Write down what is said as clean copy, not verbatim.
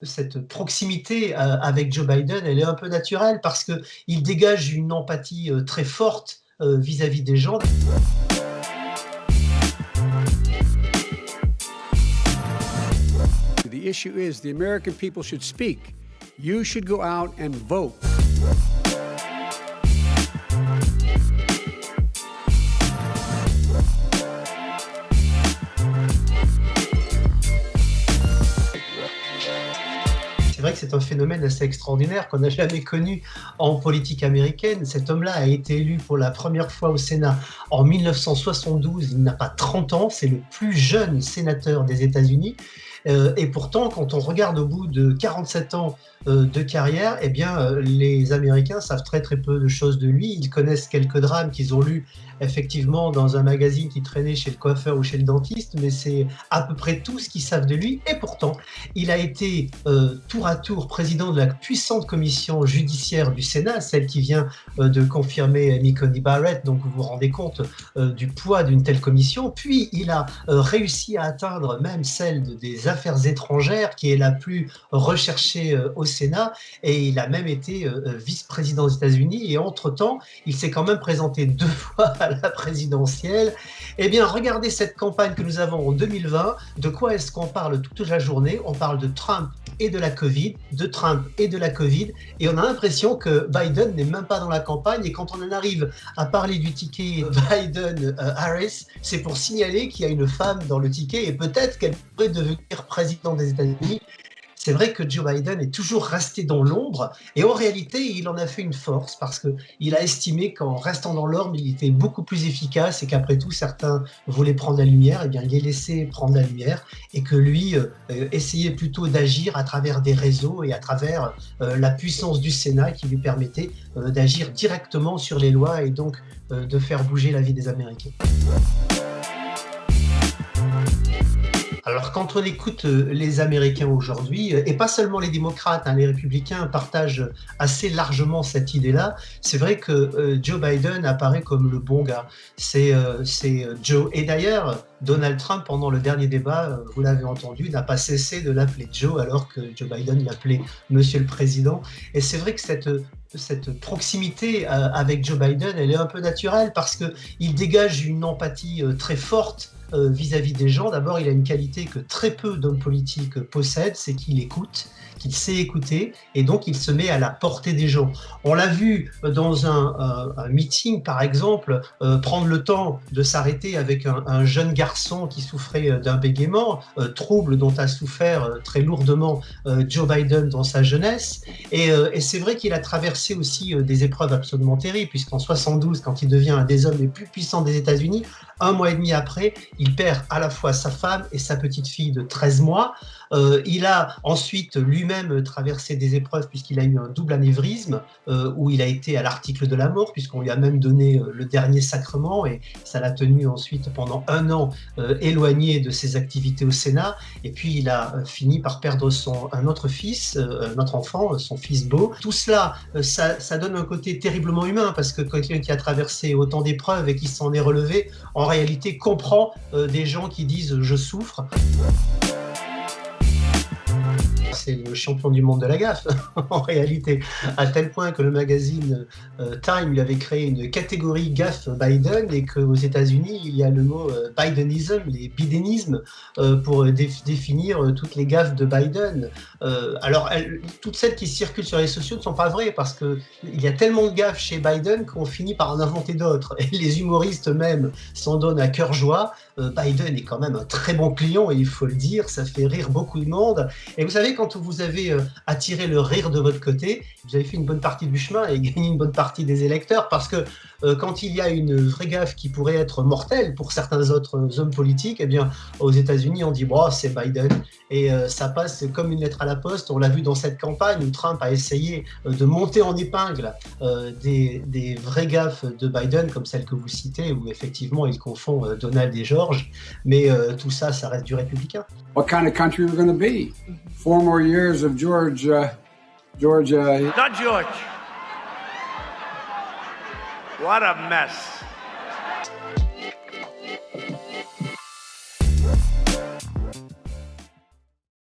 Cette proximité avec Joe Biden, elle est un peu naturelle parce qu'il dégage une empathie très forte vis-à-vis des gens. The issue is the American people should speak. You should go out and vote. C'est vrai que c'est un phénomène assez extraordinaire qu'on n'a jamais connu en politique américaine. Cet homme-là a été élu pour la première fois au Sénat en 1972. Il n'a pas 30 ans, c'est le plus jeune sénateur des États-Unis. Et pourtant, quand on regarde au bout de 47 ans de carrière, eh bien, les Américains savent très très peu de choses de lui. Ils connaissent quelques drames qu'ils ont lus effectivement dans un magazine qui traînait chez le coiffeur ou chez le dentiste, mais c'est à peu près tout ce qu'ils savent de lui. Et pourtant, il a été tour à tour président de la puissante commission judiciaire du Sénat, celle qui vient de confirmer Amy Coney Barrett, donc vous vous rendez compte du poids d'une telle commission. Puis il a réussi à atteindre même celle des affaires étrangères, qui est la plus recherchée au Sénat, et il a même été vice-président aux États-Unis, et entre-temps, il s'est quand même présenté 2 fois à la présidentielle. Eh bien, regardez cette campagne que nous avons en 2020. De quoi est-ce qu'on parle toute la journée? On parle de Trump et de la Covid, de Trump et de la Covid, et on a l'impression que Biden n'est même pas dans la campagne, et quand on en arrive à parler du ticket Biden-Harris, c'est pour signaler qu'il y a une femme dans le ticket, et peut-être qu'elle pourrait devenir président des États-Unis. C'est vrai que Joe Biden est toujours resté dans l'ombre, et en réalité, il en a fait une force parce qu'il a estimé qu'en restant dans l'ombre, il était beaucoup plus efficace, et qu'après tout, certains voulaient prendre la lumière, et bien il est laissé prendre la lumière, et que lui essayait plutôt d'agir à travers des réseaux et à travers la puissance du Sénat qui lui permettait d'agir directement sur les lois et donc de faire bouger la vie des Américains. Alors, quand on écoute les Américains aujourd'hui, et pas seulement les démocrates, les républicains partagent assez largement cette idée-là. C'est vrai que Joe Biden apparaît comme le bon gars. C'est Joe. Et d'ailleurs, Donald Trump, pendant le dernier débat, vous l'avez entendu, n'a pas cessé de l'appeler Joe, alors que Joe Biden l'appelait Monsieur le Président. Et c'est vrai que cette proximité avec Joe Biden, elle est un peu naturelle parce qu'il dégage une empathie très forte vis-à-vis des gens. D'abord, il a une qualité que très peu d'hommes politiques possèdent, c'est qu'il écoute, qu'il sait écouter, et donc il se met à la portée des gens. On l'a vu dans un meeting, par exemple, prendre le temps de s'arrêter avec un jeune garçon qui souffrait d'un bégaiement, trouble dont a souffert très lourdement Joe Biden dans sa jeunesse. Et c'est vrai qu'il a traversé aussi des épreuves absolument terribles, puisqu'en 72, quand il devient un des hommes les plus puissants des États-Unis, 1 mois et demi après, il perd à la fois sa femme et sa petite fille de 13 mois. Il a ensuite lui-même traversé des épreuves puisqu'il a eu un double anévrisme où il a été à l'article de la mort, puisqu'on lui a même donné le dernier sacrement, et ça l'a tenu ensuite pendant 1 an éloigné de ses activités au Sénat. Et puis il a fini par perdre un autre fils, un autre enfant, son fils Beau. Tout cela, ça donne un côté terriblement humain, parce que quelqu'un qui a traversé autant d'épreuves et qui s'en est relevé, en réalité comprend des gens qui disent « je souffre ». C'est le champion du monde de la gaffe, en réalité, à tel point que le magazine Time lui avait créé une catégorie gaffe Biden, et qu'aux États-Unis, il y a le mot Bidenism, les bidénismes, pour définir toutes les gaffes de Biden. Alors, toutes celles qui circulent sur les réseaux sociaux ne sont pas vraies, parce qu'il y a tellement de gaffes chez Biden qu'on finit par en inventer d'autres. Et les humoristes même s'en donnent à cœur joie. Biden est quand même un très bon client, et il faut le dire, ça fait rire beaucoup de monde. Et vous savez, quand vous avez attiré le rire de votre côté, vous avez fait une bonne partie du chemin et gagné une bonne partie des électeurs, parce que quand il y a une vraie gaffe qui pourrait être mortelle pour certains autres hommes politiques, eh bien, aux États-Unis, on dit bon, c'est Biden, et ça passe comme une lettre à la poste. On l'a vu dans cette campagne où Trump a essayé de monter en épingle des vraies gaffes de Biden, comme celle que vous citez, où effectivement il confond Donald et George, mais tout ça, ça reste du républicain. What kind of country we're going to be? 4 more years of George. Not George. What a mess.